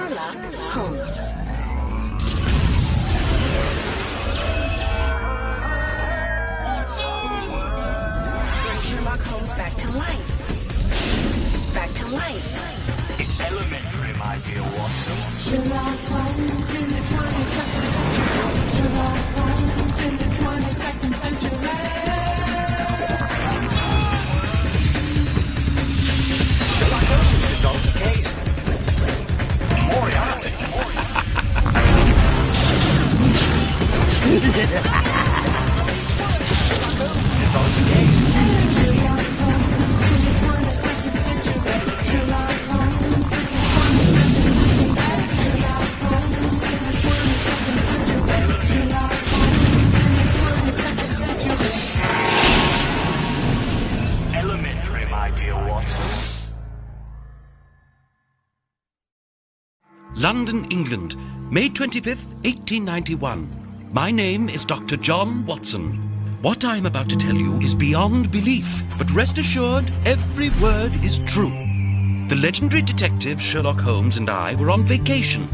Sherlock Holmes. Bring Sherlock Holmes back to life. Back to life. It's elementary, my dear Watson. Sherlock Holmes in the 22nd century. Sherlock Holmes in the 22nd century. Sherlock Holmes is on the case. Moriarty. Sherlock Holmes is on the case. Sherlock Holmes in the 22nd century. Sherlock Holmes in the 22nd century. Sherlock Holmes in the 22nd century. Sherlock Holmes in the 22nd century. Elementary, my dear Watson. London, England, May 25th, 1891. My name is Dr. John Watson. What I am about to tell you is beyond belief, but rest assured, every word is true. The legendary detective Sherlock Holmes and I were on vacation.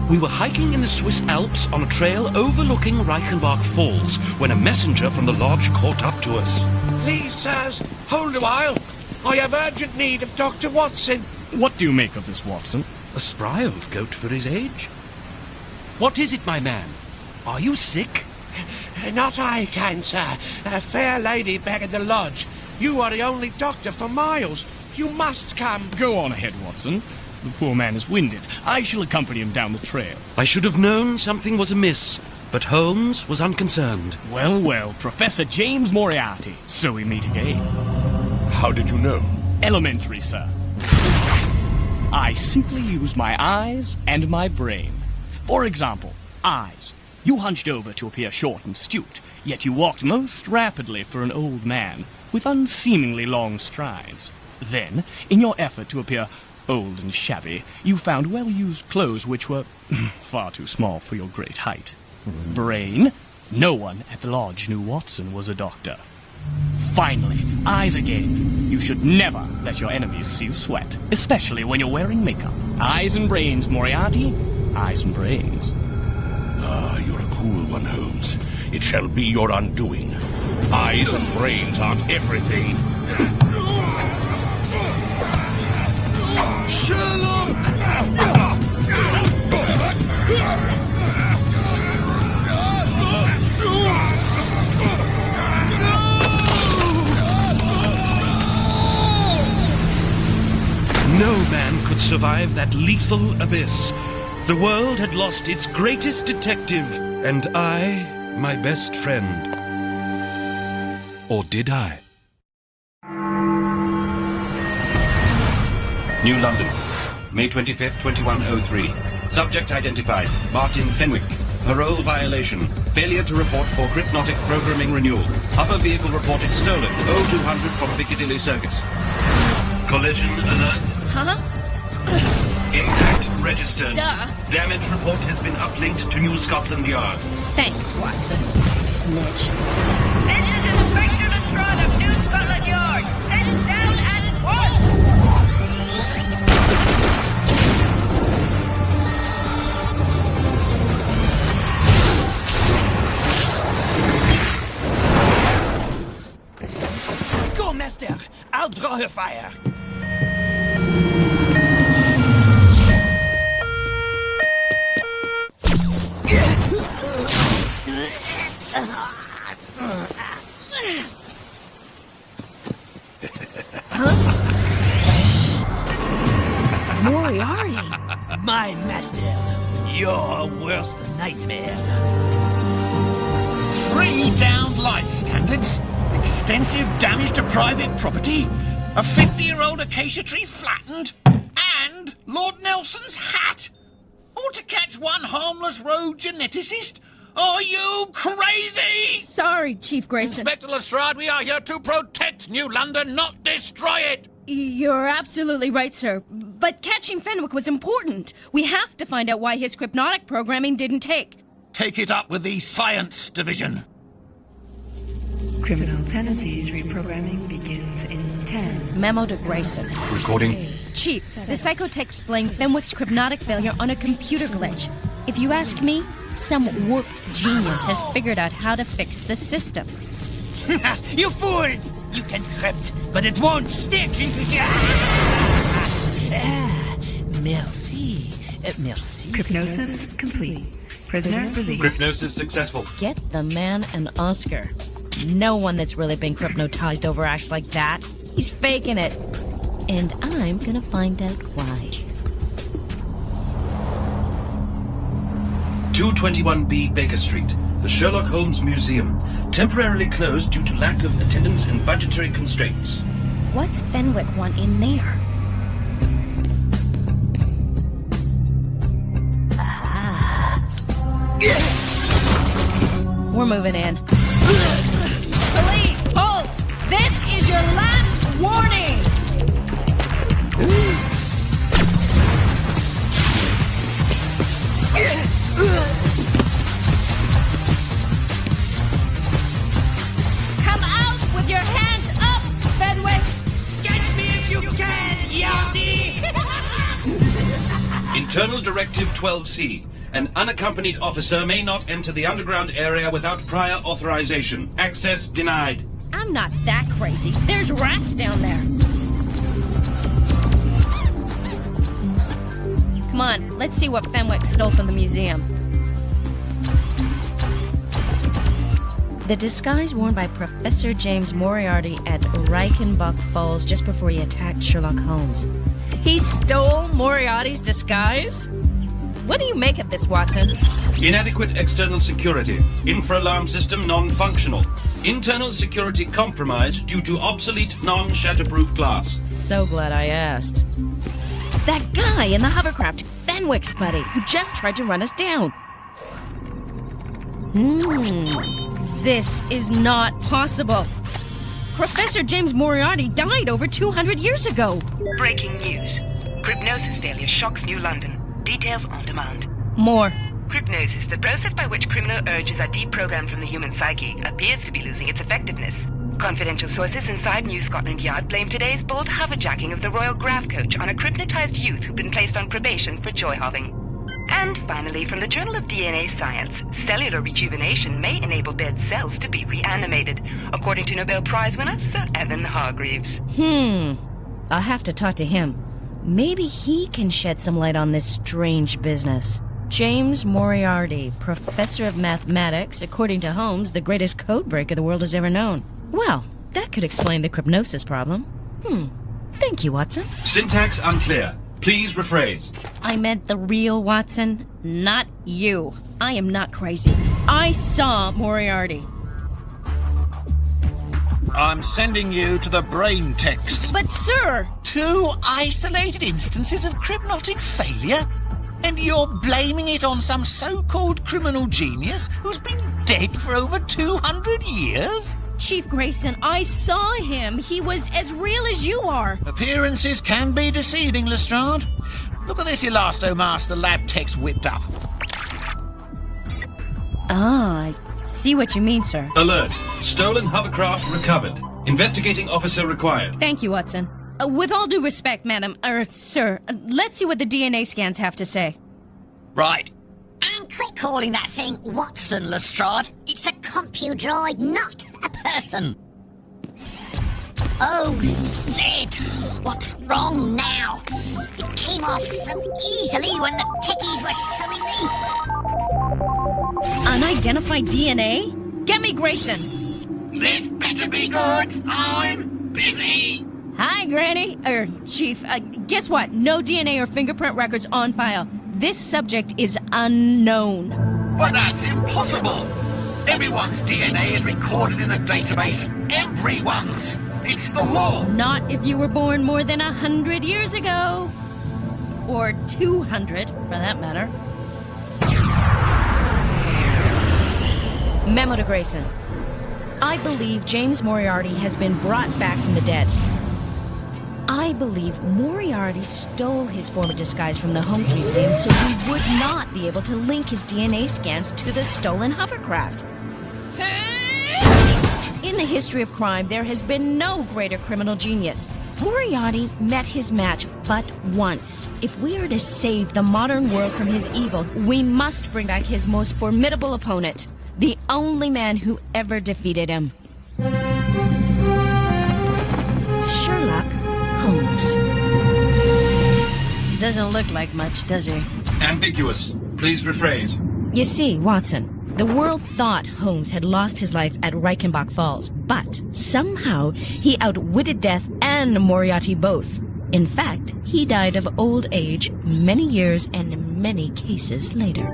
We were hiking in the Swiss Alps on a trail overlooking Reichenbach Falls when a messenger from the lodge caught up to us. Please, sirs, hold a while. I have urgent need of Dr. Watson. What do you make of this, Watson? A spry old goat for his age. What is it, my man? Are you sick? Not I, kind sir. A fair lady back at the lodge. You are the only doctor for miles. You must come. Go on ahead, Watson. The poor man is winded. I shall accompany him down the trail. I should have known something was amiss, but Holmes was unconcerned. Well, well, Professor James Moriarty. So we meet again. How did you know? Elementary, sir. I simply use my eyes and my brain. For example, eyes. You hunched over to appear short and astute, yet you walked most rapidly for an old man, with unseemingly long strides. Then, in your effort to appear old and shabby, you found well-used clothes which were far too small for your great height. Brain. No one at the lodge knew Watson was a doctor. Finally, eyes again. You should never let your enemies see you sweat, especially when you're wearing makeup. Eyes and brains, Moriarty. Eyes and brains. Ah, you're a cool one, Holmes. It shall be your undoing. Eyes and brains aren't everything. Sherlock! No man could survive that lethal abyss. The world had lost its greatest detective, and I, my best friend. Or did I? New London, May 25th, 2103. Subject identified, Martin Fenwick. Parole violation. Failure to report for crypnotic programming renewal. Upper vehicle reported stolen. 0200 from Piccadilly Circus. Collision alert. Huh? Intact registered. Duh. Damage report has been uplinked to New Scotland Yard. Thanks, Watson. Snitch. This is Inspector Lestrade of New Scotland Yard. Set it down at once! Go, Master. I'll draw her fire. Moriarty. My master, your worst nightmare. 3 downed light standards, extensive damage to private property, a 50-year-old acacia tree flattened, and Lord Nelson's hat. All to catch one harmless rogue geneticist? Are you crazy? Sorry, Chief Grayson. Inspector Lestrade, we are here to protect New London, not destroy it. You're absolutely right, sir. But catching Fenwick was important. We have to find out why his crypnotic programming didn't take. Take it up with the Science Division. Criminal tendencies reprogramming begins in 10. Memo to Grayson. Recording. Chief, the psychotech's blames Fenwick's crypnotic failure on a computer glitch. If you ask me, some warped genius has figured out how to fix the system. You fools! You can crypt, but it won't stick! Merci. Merci. Crypnosis complete. Prisoner released. Crypnosis successful. Get the man an Oscar. No one that's really been crypnotized overacts like that. He's faking it. And I'm gonna find out why. 221B Baker Street, the Sherlock Holmes Museum, temporarily closed due to lack of attendance and budgetary constraints. What's Fenwick want in there? We're moving in. Police, halt! This is your last warning! Come out with your hands up, Fenwick! Get me if you can, Yardy! Internal Directive 12C. An unaccompanied officer may not enter the underground area without prior authorization. Access denied. I'm not that crazy. There's rats down there. Come on, let's see what Fenwick stole from the museum. The disguise worn by Professor James Moriarty at Reichenbach Falls just before he attacked Sherlock Holmes. He stole Moriarty's disguise? What do you make of this, Watson? Inadequate external security. Infra-alarm system non-functional. Internal security compromised due to obsolete non-shatterproof glass. So glad I asked. That guy in the hovercraft, Fenwick's buddy, who just tried to run us down. This is not possible. Professor James Moriarty died over 200 years ago. Breaking news. Crypnosis failure shocks New London. Details on demand. More. Crypnosis, the process by which criminal urges are deprogrammed from the human psyche, appears to be losing its effectiveness. Confidential sources inside New Scotland Yard blame today's bold hoverjacking of the Royal Grav Coach on a crypnotized youth who've been placed on probation for joy-hobbing. And finally, from the Journal of DNA Science, cellular rejuvenation may enable dead cells to be reanimated, according to Nobel Prize winner Sir Evan Hargreaves. I'll have to talk to him. Maybe he can shed some light on this strange business. James Moriarty, professor of mathematics, according to Holmes, the greatest codebreaker the world has ever known. Well, that could explain the crypnosis problem. Thank you, Watson. Syntax unclear. Please rephrase. I meant the real Watson, not you. I am not crazy. I saw Moriarty. I'm sending you to the brain text. But, sir... 2 isolated instances of crypnotic failure? And you're blaming it on some so-called criminal genius who's been dead for over 200 years? Chief Grayson, I saw him. He was as real as you are. Appearances can be deceiving, Lestrade. Look at this Elasto the lab tech's whipped up. I see what you mean, sir. Alert. Stolen hovercraft recovered. Investigating officer required. Thank you, Watson. With all due respect, madam, sir, let's see what the DNA scans have to say. Right. And quit calling that thing Watson, Lestrade. It's a compudroid, not a person. Oh, Sid, what's wrong now? It came off so easily when the techies were showing me. Unidentified DNA? Get me Grayson. This better be good. I'm busy. Hi, Granny. Chief, guess what? No DNA or fingerprint records on file. This subject is unknown. But that's impossible. Everyone's DNA is recorded in a database. Everyone's. It's the law. Not if you were born more than 100 years ago. Or 200, for that matter. Memo to Grayson. I believe James Moriarty has been brought back from the dead. I believe Moriarty stole his former disguise from the Holmes Museum so he would not be able to link his DNA scans to the stolen hovercraft. In the history of crime, there has been no greater criminal genius. Moriarty met his match but once. If we are to save the modern world from his evil, we must bring back his most formidable opponent, the only man who ever defeated him. Sherlock Holmes. Doesn't look like much, does he? Ambiguous. Please rephrase. You see, Watson, the world thought Holmes had lost his life at Reichenbach Falls, but somehow he outwitted death and Moriarty both. In fact, he died of old age many years and many cases later.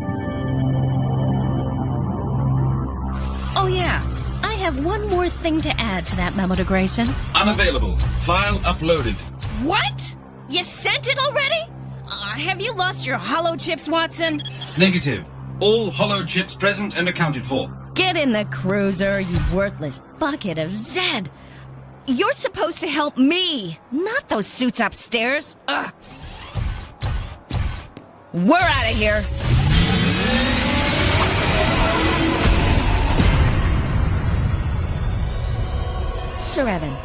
Oh yeah, I have one more thing to add to that memo to Grayson. Unavailable. File uploaded. What? You sent it already? Have you lost your hollow chips, Watson? Negative. All hollow chips present and accounted for. Get in the cruiser, you worthless bucket of Zed. You're supposed to help me, not those suits upstairs. Ugh. We're out of here. Sir Evan,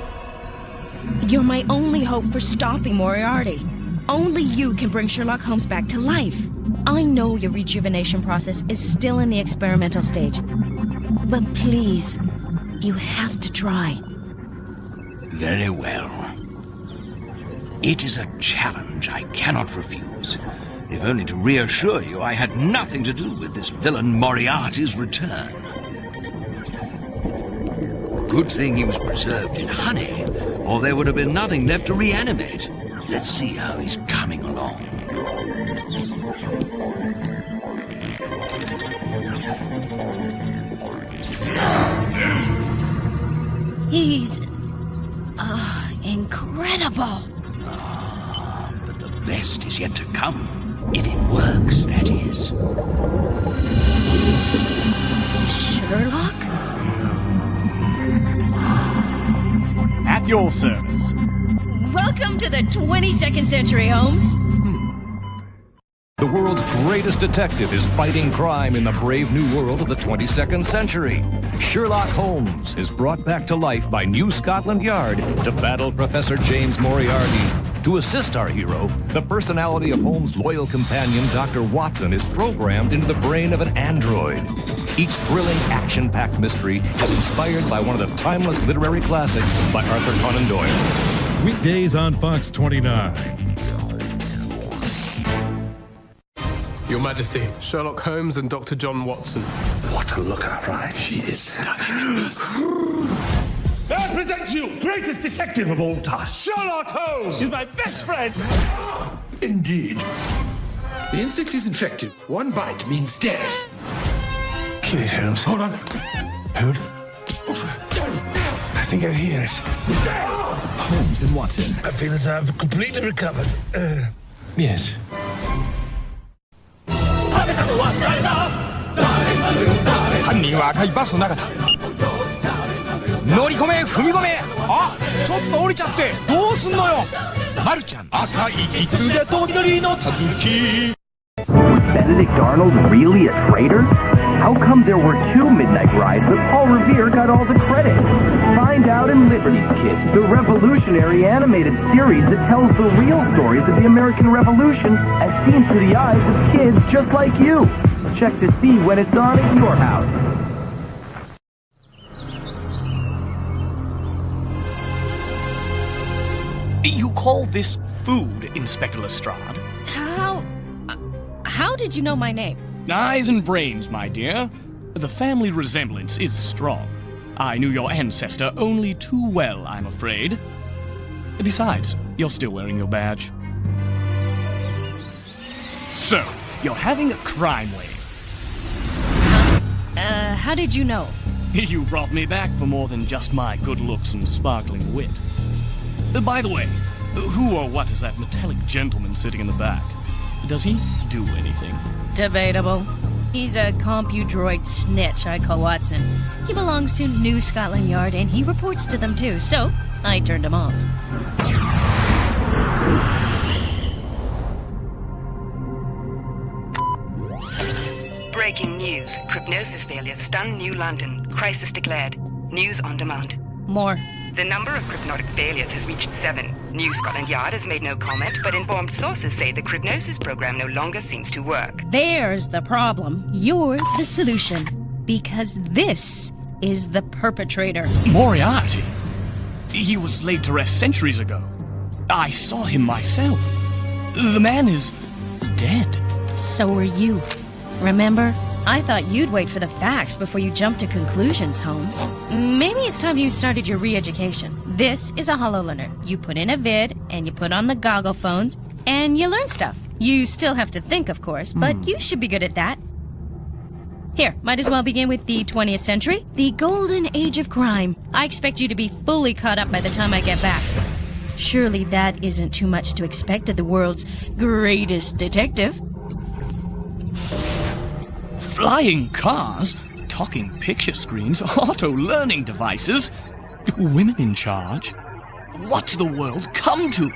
you're my only hope for stopping Moriarty. Only you can bring Sherlock Holmes back to life. I know your rejuvenation process is still in the experimental stage. But please, you have to try. Very well. It is a challenge I cannot refuse. If only to reassure you I had nothing to do with this villain Moriarty's return. Good thing he was preserved in honey, or there would have been nothing left to reanimate. Let's see how he's coming along. He's... incredible. But the best is yet to come. If it works, that is. Sherlock? At your service. Welcome to the 22nd century, Holmes. The world's greatest detective is fighting crime in the brave new world of the 22nd century. Sherlock Holmes is brought back to life by New Scotland Yard to battle Professor James Moriarty. To assist our hero, the personality of Holmes' loyal companion, Dr. Watson, is programmed into the brain of an android. Each thrilling, action-packed mystery is inspired by one of the timeless literary classics by Arthur Conan Doyle. Weekdays on Fox 29. Your Majesty, Sherlock Holmes and Dr. John Watson. What a looker, right? She is stunning. I present to you greatest detective of all time, Sherlock Holmes. He's my best friend. Indeed. The insect is infected. One bite means death. Kill it, Holmes. Hold on. Hold. I think I hear it. Holmes and Watson. I feel as I've completely recovered. Yes. 犯人は赤いバスの中だ。乗り込め、踏み込め。あ、ちょっと降りちゃってどうすんのよ。マルちゃん、赤いいつで飛び乗りのたぬき。 Benedict Arnold really a traitor? How come there were 2 Midnight Rides but Paul Revere got all the credit? Find out in Liberty's Kids, the revolutionary animated series that tells the real stories of the American Revolution as seen through the eyes of kids just like you. Check to see when it's on at your house. You call this food, Inspector Lestrade? How did you know my name? Eyes and brains, my dear. The family resemblance is strong. I knew your ancestor only too well, I'm afraid. Besides, you're still wearing your badge. So, you're having a crime wave. How did you know? You brought me back for more than just my good looks and sparkling wit. By the way, who or what is that metallic gentleman sitting in the back? Does he do anything? Debatable. He's a compudroid snitch I call Watson. He belongs to New Scotland Yard and he reports to them too, so I turned him off. Breaking news. Crypnosis failure stun New London. Crisis declared. News on demand. More. The number of crypnotic failures has reached 7. New Scotland Yard has made no comment, but informed sources say the Crypnosis program no longer seems to work. There's the problem. You're the solution. Because this is the perpetrator. Moriarty? He was laid to rest centuries ago. I saw him myself. The man is dead. So are you. Remember? I thought you'd wait for the facts before you jump to conclusions, Holmes. Maybe it's time you started your re-education. This is a HoloLearner. You put in a vid, and you put on the goggle phones, and you learn stuff. You still have to think, of course, but you should be good at that. Here, might as well begin with the 20th century, the golden age of crime. I expect you to be fully caught up by the time I get back. Surely that isn't too much to expect of the world's greatest detective. Flying cars, talking picture screens, auto-learning devices, women in charge. What's the world come to?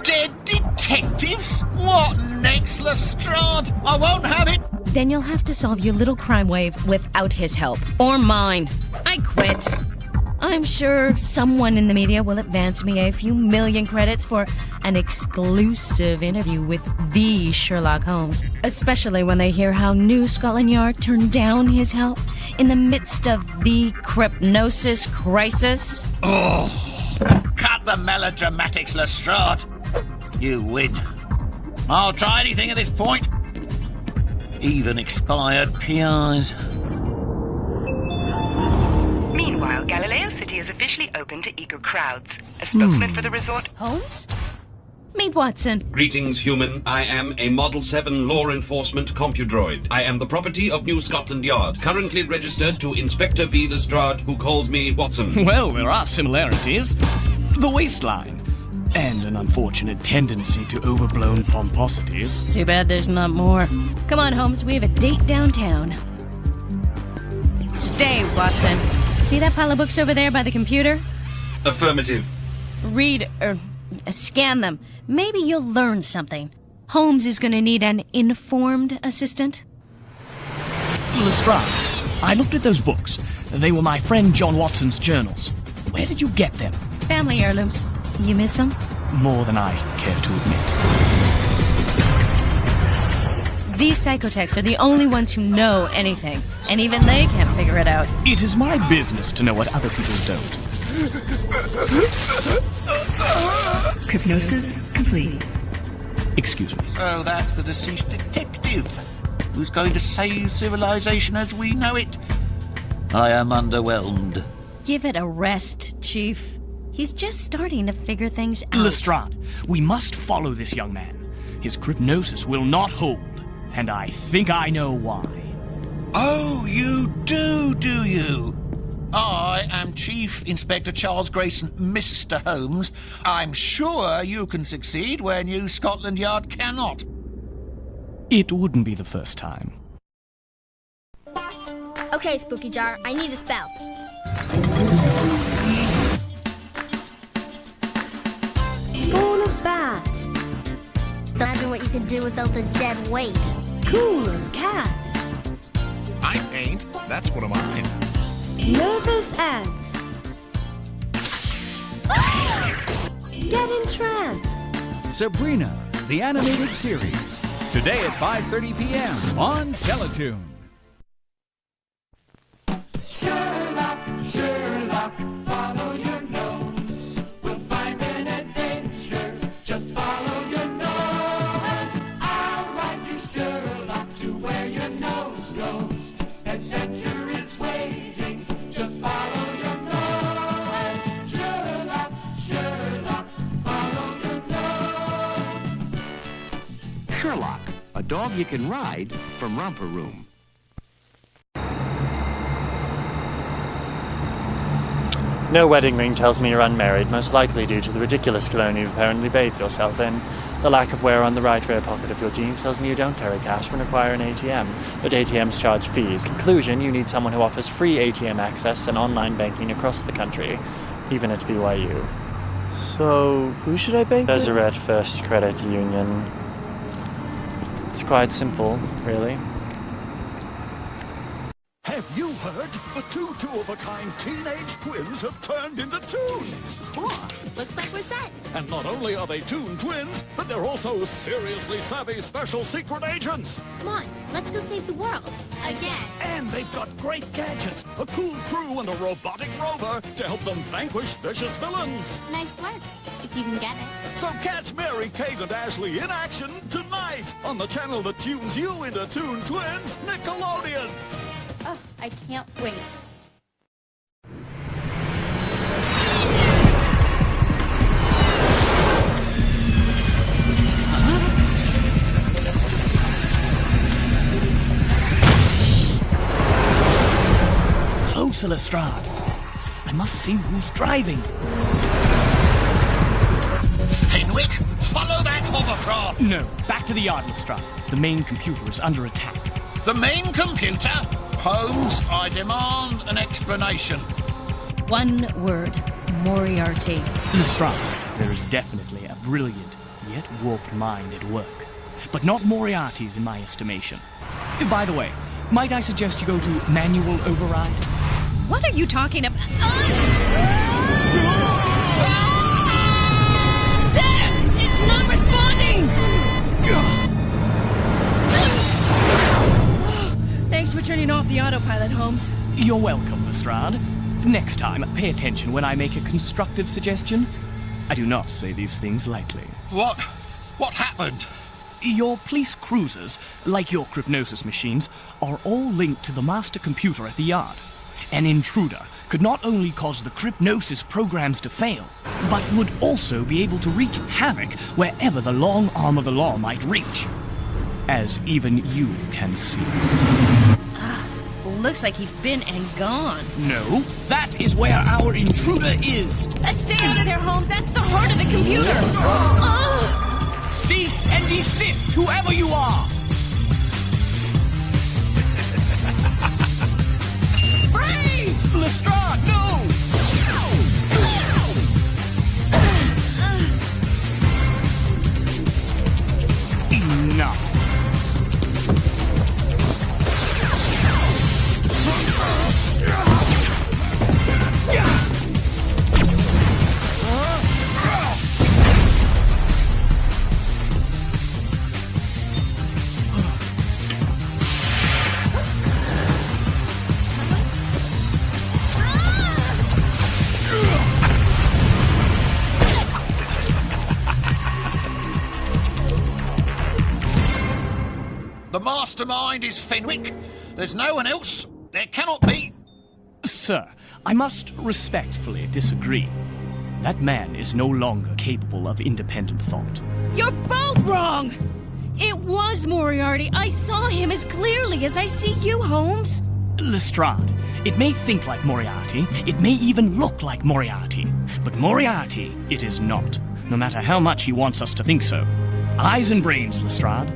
Dead detectives? What next, Lestrade? I won't have it! Then you'll have to solve your little crime wave without his help. Or mine. I quit. I'm sure someone in the media will advance me a few million credits for an exclusive interview with the Sherlock Holmes. Especially when they hear how New Scotland Yard turned down his help in the midst of the Crypnosis crisis. Oh, cut the melodramatics, Lestrade. You win. I'll try anything at this point. Even expired PIs. Meanwhile, Galileo City is officially open to eager crowds. A spokesman for the resort... Holmes? Meet Watson. Greetings, human. I am a Model 7 law enforcement compudroid. I am the property of New Scotland Yard, currently registered to Inspector B. Lestrade, who calls me Watson. Well, there are similarities. The waistline. And an unfortunate tendency to overblown pomposities. Too bad there's not more. Come on, Holmes, we have a date downtown. Stay, Watson. See that pile of books over there by the computer? Affirmative. Read, scan them. Maybe you'll learn something. Holmes is gonna need an informed assistant. Lestrade, I looked at those books. They were my friend John Watson's journals. Where did you get them? Family heirlooms. You miss them? More than I care to admit. These psychotechs are the only ones who know anything, and even they can't figure it out. It is my business to know what other people don't. Hypnosis complete. Excuse me. So that's the deceased detective who's going to save civilization as we know it. I am underwhelmed. Give it a rest, Chief. He's just starting to figure things out. Lestrade, we must follow this young man. His crypnosis will not hold, and I think I know why. Oh, you do you? I am Chief Inspector Charles Grayson, Mr. Holmes. I'm sure you can succeed where New Scotland Yard cannot. It wouldn't be the first time. Okay, Spooky Jar, I need a spell. Spawn of Bat. Imagine what you could do without the dead weight. Cool of Cat. I paint. That's one of mine. Nervous Ants. Get entranced. Sabrina, the animated series. Today at 5:30 p.m. on Teletoon. Sherlock, Sherlock, follow your nose. We'll find an adventure. Just follow your nose. I'll ride you, Sherlock, to where your nose goes. Adventure is waiting. Just follow your nose. Sherlock, Sherlock, follow your nose. Sherlock, a dog you can ride from Romper Room. No wedding ring tells me you're unmarried, most likely due to the ridiculous cologne you've apparently bathed yourself in. The lack of wear on the right rear pocket of your jeans tells me you don't carry cash when require an ATM, but ATMs charge fees. Conclusion, you need someone who offers free ATM access and online banking across the country, even at BYU. So, who should I bank with? Deseret First Credit Union. It's quite simple, really. Have you heard? The two two-of-a-kind teenage twins have turned into toons. Cool. Looks like we're set. And not only are they toon twins, but they're also seriously savvy special secret agents. Come on, let's go save the world. Again. And they've got great gadgets, a cool crew, and a robotic rover to help them vanquish vicious villains. Nice work, if you can get it. So catch Mary, Kate, and Ashley in action tonight on the channel that tunes you into Toon Twins, Nickelodeon. Oh, I can't wait. Closer, Lestrade. I must see who's driving. Fenwick, follow that hovercraft! No, back to the yard, Lestrade. The main computer is under attack. The main computer? Holmes, I demand an explanation. One word. Moriarty. Lestrade, there is definitely a brilliant, yet warped mind at work. But not Moriarty's in my estimation. By the way, might I suggest you go to manual override? What are you talking about? Sam! It's not responding! Thanks for turning off the autopilot, Holmes. You're welcome, Lestrade. Next time, pay attention when I make a constructive suggestion. I do not say these things lightly. What happened? Your police cruisers, like your Crypnosis machines, are all linked to the master computer at the yard. An intruder could not only cause the Crypnosis programs to fail, but would also be able to wreak havoc wherever the long arm of the law might reach. As even you can see. Looks like he's been and gone. No, that is where our intruder is. Stay out of there, Holmes. That's the heart of the computer. Cease and desist, whoever you are. Freeze! Lestrade, no! Enough. The mastermind is Fenwick. There's no one else. There cannot be. Sir, I must respectfully disagree. That man is no longer capable of independent thought. You're both wrong! It was Moriarty. I saw him as clearly as I see you, Holmes. Lestrade, it may think like Moriarty, it may even look like Moriarty, but Moriarty it is not, no matter how much he wants us to think so. Eyes and brains, Lestrade.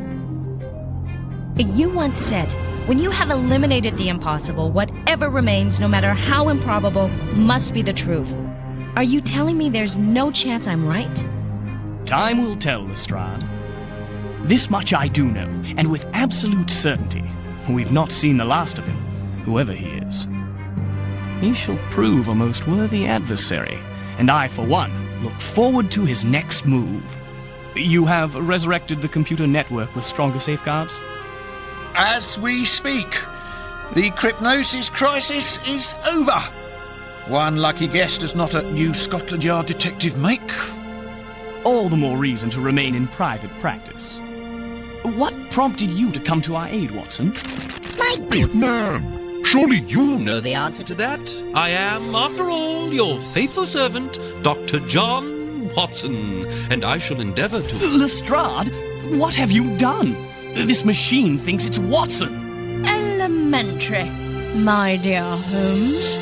You once said, when you have eliminated the impossible, whatever remains, no matter how improbable, must be the truth. Are you telling me there's no chance I'm right? Time will tell, Lestrade. This much I do know, and with absolute certainty. We've not seen the last of him, whoever he is. He shall prove a most worthy adversary, and I, for one, look forward to his next move. You have resurrected the computer network with stronger safeguards? As we speak, the Crypnosis crisis is over. One lucky guest does not a New Scotland Yard detective make. All the more reason to remain in private practice. What prompted you to come to our aid, Watson? My good man, surely you know the answer to that. I am, after all, your faithful servant, Dr. John Watson, and I shall endeavour to... Lestrade, what have you done? This machine thinks it's Watson. Elementary, my dear Holmes.